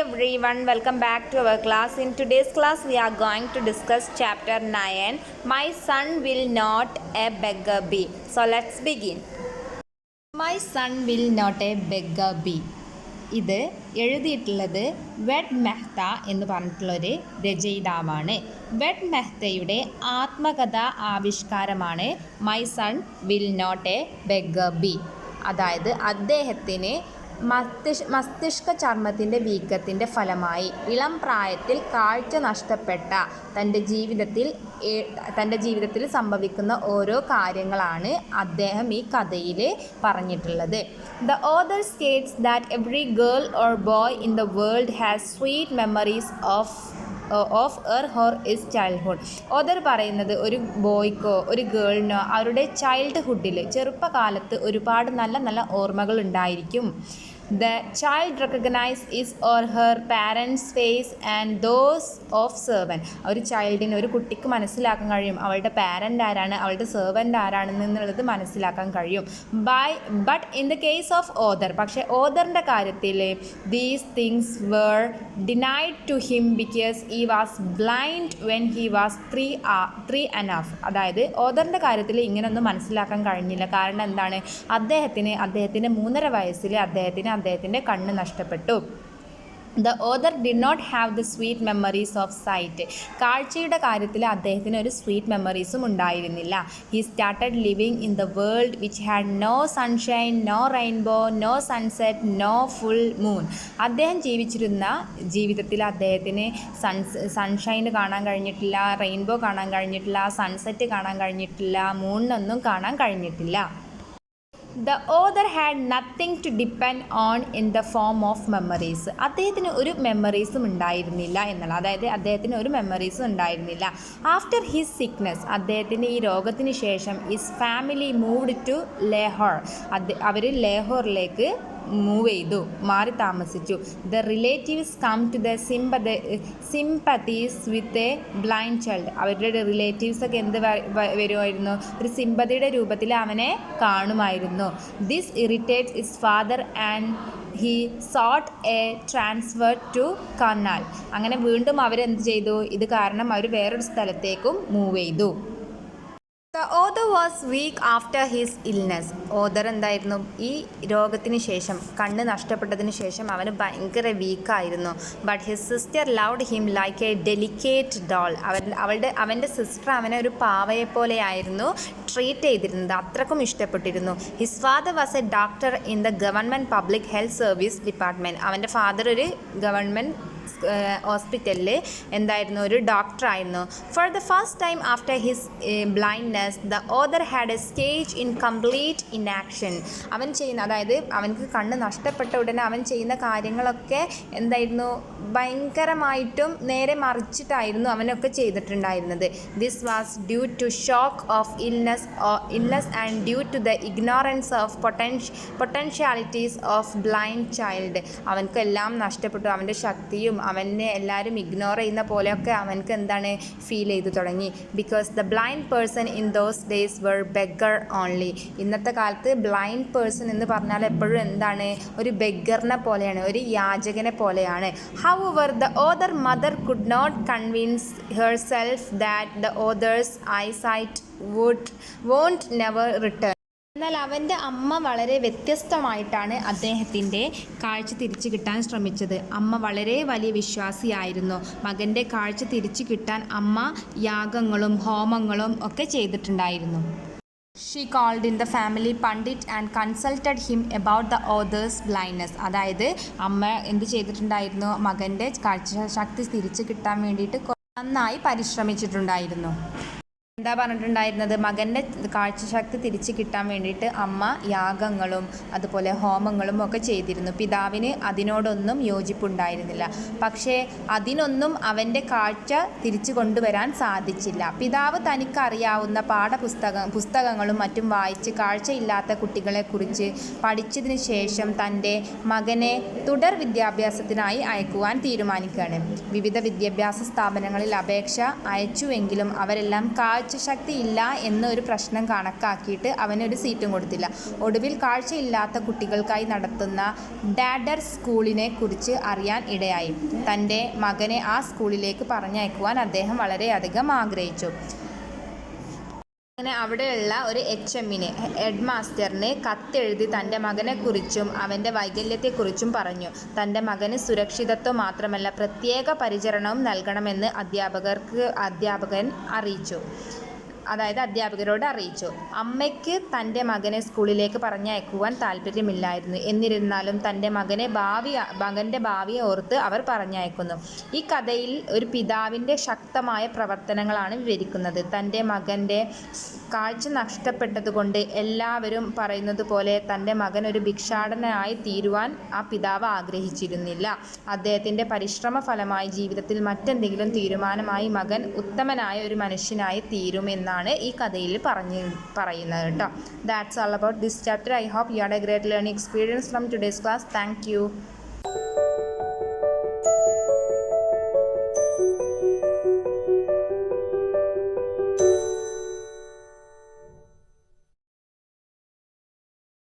everyone, welcome back to our class. In today's class we are going to discuss chapter 9. My son will not a beggar be. So let's begin. My son will not a beggar be. ഇത് എഴുതിയിട്ടുള്ളത് wed Mehta എന്ന് പറഞ്ഞിട്ടുള്ളൊരു രചയിതാവാണ്. വെഡ് മെഹ്തയുടെ ആത്മകഥാ ആവിഷ്കാരമാണ് my son will not a beggar be. അതായത് അദ്ദേഹത്തിന് മസ്തിഷ്ക ചർമ്മത്തിൻ്റെ വീക്കത്തിൻ്റെ ഫലമായി ഇളം പ്രായത്തിൽ കാഴ്ച നഷ്ടപ്പെട്ട തൻ്റെ ജീവിതത്തിൽ സംഭവിക്കുന്ന ഓരോ കാര്യങ്ങളാണ് അദ്ദേഹം ഈ കഥയിൽ പറഞ്ഞിട്ടുള്ളത്. The author States that every girl or boy in the world has sweet memories of his childhood. Author പറയുന്നത് ഒരു ബോയ്ക്കോ ഒരു ഗേളിനോ അവരുടെ ചൈൽഡ്ഹുഡിൽ ചെറുപ്പകാലത്ത് ഒരുപാട് നല്ല നല്ല ഓർമ്മകൾ ഉണ്ടായിരിക്കും. The child recognizes his or her parents' face and those of servant. ഒരു ചൈൽഡിന് ഒരു കുട്ടിക്ക് മനസ്സിലാക്കാൻ കഴിയും അവളുടെ പാരൻ്റ് ആരാണ് അവളുടെ സെർവൻ്റ് ആരാണെന്നുള്ളത് മനസ്സിലാക്കാൻ കഴിയും. But in the case of author, പക്ഷേ ഓതറിൻ്റെ കാര്യത്തിൽ these things were denied to him because he was blind when he was three and half. അതായത് ഓതറിൻ്റെ കാര്യത്തിൽ ഇങ്ങനെയൊന്നും മനസ്സിലാക്കാൻ കഴിഞ്ഞില്ല. കാരണം എന്താണ്, അദ്ദേഹത്തിന് 3.5 വയസ്സിൽ അദ്ദേഹത്തിൻ്റെ കണ്ണ് നഷ്ടപ്പെട്ടു. The author did not have the sweet memories of sight. കാഴ്ചയുടെ കാര്യത്തിൽ അദ്ദേഹത്തിന് ഒരു സ്വീറ്റ് മെമ്മറീസും ഉണ്ടായിരുന്നില്ല. He started living in the world which had no sunshine, no rainbow, no sunset, no full moon. അദ്ദേഹം ജീവിച്ചിരുന്ന ജീവിതത്തിൽ അദ്ദേഹത്തിന് സൺഷൈൻ കാണാൻ കഴിഞ്ഞിട്ടില്ല, റെയിൻബോ കാണാൻ കഴിഞ്ഞിട്ടില്ല, സൺസെറ്റ് കാണാൻ കഴിഞ്ഞിട്ടില്ല, മൂണിനൊന്നും കാണാൻ കഴിഞ്ഞിട്ടില്ല. The author had nothing to depend on in the form of memories. അദ്ദേഹത്തിന് ഒരു മെമ്മറീസും ഉണ്ടായിരുന്നില്ല എന്നുള്ള, അതായത് അദ്ദേഹത്തിന് ഒരു മെമ്മറീസും ഉണ്ടായിരുന്നില്ല. ആഫ്റ്റർ ഹിസ് സിക്നെസ്, അദ്ദേഹത്തിൻ്റെ ഈ രോഗത്തിന് ശേഷം his family moved to Lahore. അവർ ലാഹോറിലേക്ക് മൂവ് ചെയ്തു, മാറി താമസിച്ചു. The relatives come to the sympathies with a blind child. അവരുടെ റിലേറ്റീവ്സൊക്കെ എന്ത് വരുമായിരുന്നു, ഒരു സിമ്പതിയുടെ രൂപത്തിൽ അവനെ കാണുമായിരുന്നു. This irritates his father and he sought a transfer to Karnal. അങ്ങനെ വീണ്ടും അവരെന്ത് ചെയ്തു, ഇത് കാരണം അവർ വേറൊരു സ്ഥലത്തേക്കും മൂവ് ചെയ്തു. The author was weak after his illness. Author എന്തായിരുന്നു, ഈ രോഗത്തിന് ശേഷം, കണ്ണ് നഷ്ടപ്പെട്ടതിന് ശേഷം അവന് ഭയങ്കര വീക്കായിരുന്നു. But his sister loved him like a delicate doll. അവൻ്റെ സിസ്റ്റർ അവനെ ഒരു പാവയെപ്പോലെയായിരുന്നു ട്രീറ്റ് ചെയ്തിരുന്നത്, അത്രക്കും ഇഷ്ടപ്പെട്ടിരുന്നു. His father was a doctor in the government public health service department. അവൻ്റെ ഫാദർ ഒരു ഗവൺമെൻറ് ഹോസ്പിറ്റലിൽ എന്തായിരുന്നു, ഒരു ഡോക്ടറായിരുന്നു. For the first time after his blindness the author had A stage in complete inaction. അവൻ ചെയ്യുന്ന, അതായത് അവനക്ക് കണ്ണ് നഷ്ടപ്പെട്ട ഉടനെ അവൻ ചെയ്യുന്ന കാര്യങ്ങളൊക്കെ എന്തായിരുന്നു, ഭയങ്കരമായിട്ടും നേരെ മറിച്ചിട്ടായിരുന്നു അവനൊക്കെ ചെയ്തിട്ടുണ്ടായിരുന്നത്. This was due to shock of illness and due to the ignorance of potentialities of blind child. അവനക്കെല്ലാം നഷ്ടപ്പെട്ടു, അവൻ്റെ ശക്തിയും അവനെ എല്ലാവരും ഇഗ്നോർ ചെയ്യുന്ന പോലെയൊക്കെ അവനക്ക് എന്താണ് ഫീൽ ചെയ്തു തുടങ്ങി. Because the blind person in those days were beggar only. ഇന്നത്തെ കാലത്ത് ബ്ലൈൻഡ് പേഴ്സൺ എന്ന് പറഞ്ഞാൽ എപ്പോഴും എന്താണ്, ഒരു ബെഗറിനെ പോലെയാണ്, ഒരു യാചകനെ പോലെയാണ്. However, the author mother could not convince herself that the author's eyesight won't never return. എന്നാൽ അവൻ്റെ അമ്മ വളരെ വ്യത്യസ്തമായിട്ടാണ് അദ്ദേഹത്തിൻ്റെ കാഴ്ച തിരിച്ചു കിട്ടാൻ ശ്രമിച്ചത്. അമ്മ വളരെ വലിയ വിശ്വാസിയായിരുന്നു. മകൻ്റെ കാഴ്ച തിരിച്ചു കിട്ടാൻ അമ്മ യാഗങ്ങളും ഹോമങ്ങളും ഒക്കെ ചെയ്തിട്ടുണ്ടായിരുന്നു. She called in the family pundit and consulted him about the author's blindness. അതായത് അമ്മ എന്ത് ചെയ്തിട്ടുണ്ടായിരുന്നു, മകൻ്റെ കാഴ്ചശക്തി തിരിച്ചു കിട്ടാൻ വേണ്ടിയിട്ട് നന്നായി പരിശ്രമിച്ചിട്ടുണ്ടായിരുന്നു. എന്താ പറഞ്ഞിട്ടുണ്ടായിരുന്നത്, മകൻ്റെ കാഴ്ചശക്തി തിരിച്ചു കിട്ടാൻ വേണ്ടിയിട്ട് അമ്മ യാഗങ്ങളും അതുപോലെ ഹോമങ്ങളും ഒക്കെ ചെയ്തിരുന്നു. പിതാവിന് അതിനോടൊന്നും യോജിപ്പുണ്ടായിരുന്നില്ല. പക്ഷേ അതിനൊന്നും അവൻ്റെ കാഴ്ച തിരിച്ചു കൊണ്ടുവരാൻ സാധിച്ചില്ല. പിതാവ് തനിക്കറിയാവുന്ന പുസ്തകങ്ങളും മറ്റും വായിച്ച് കാഴ്ചയില്ലാത്ത കുട്ടികളെക്കുറിച്ച് പഠിച്ചതിന് ശേഷം തൻ്റെ മകനെ തുടർ വിദ്യാഭ്യാസത്തിനായി അയക്കുവാൻ തീരുമാനിക്കുകയാണ്. വിവിധ വിദ്യാഭ്യാസ സ്ഥാപനങ്ങളിൽ അപേക്ഷ അയച്ചുവെങ്കിലും അവരെല്ലാം കാഴ്ച കാഴ്ചശക്തി ഇല്ല എന്നൊരു പ്രശ്നം കണക്കാക്കിയിട്ട് അവനൊരു സീറ്റും കൊടുത്തില്ല. ഒടുവിൽ കാഴ്ചയില്ലാത്ത കുട്ടികൾക്കായി നടത്തുന്ന ഡാഡർ സ്കൂളിനെ കുറിച്ച് അറിയാൻ ഇടയായി. തൻ്റെ മകനെ ആ സ്കൂളിലേക്ക് പറഞ്ഞയക്കുവാൻ അദ്ദേഹം വളരെയധികം ആഗ്രഹിച്ചു. അങ്ങനെ അവിടെയുള്ള ഒരു HMന് ഹെഡ് മാസ്റ്ററിന് കത്തെഴുതി തൻ്റെ മകനെക്കുറിച്ചും അവൻ്റെ വൈകല്യത്തെക്കുറിച്ചും പറഞ്ഞു. തൻ്റെ മകന് സുരക്ഷിതത്വം മാത്രമല്ല പ്രത്യേക പരിചരണവും നൽകണമെന്ന് അധ്യാപകരോട് അറിയിച്ചു. അമ്മയ്ക്ക് തൻ്റെ മകനെ സ്കൂളിലേക്ക് പറഞ്ഞയക്കുവാൻ താല്പര്യമില്ലായിരുന്നു. എന്നിരുന്നാലും തൻ്റെ മകൻ്റെ ഭാവിയെ ഓർത്ത് അവർ പറഞ്ഞയക്കുന്നു. ഈ കഥയിൽ ഒരു പിതാവിൻ്റെ ശക്തമായ പ്രവർത്തനങ്ങളാണ് വിവരിക്കുന്നത്. തൻ്റെ മകൻ്റെ കാഴ്ച നഷ്ടപ്പെട്ടതുകൊണ്ട് എല്ലാവരും പറയുന്നത് പോലെ തൻ്റെ മകൻ ഒരു ഭിക്ഷാടകനായി തീരുവാൻ ആ പിതാവ് ആഗ്രഹിച്ചിരുന്നില്ല. അദ്ദേഹത്തിൻ്റെ പരിശ്രമ ഫലമായി ജീവിതത്തിൽ മറ്റെന്തെങ്കിലും തീരുമാനമായി മകൻ ഉത്തമനായ ഒരു മനുഷ്യനായി തീരുമെന്നാണ് ഈ കഥയിൽ പറയുന്നത് കേട്ടോ. That's all about this chapter. I hope you had a great learning experience from today's class. Thank U.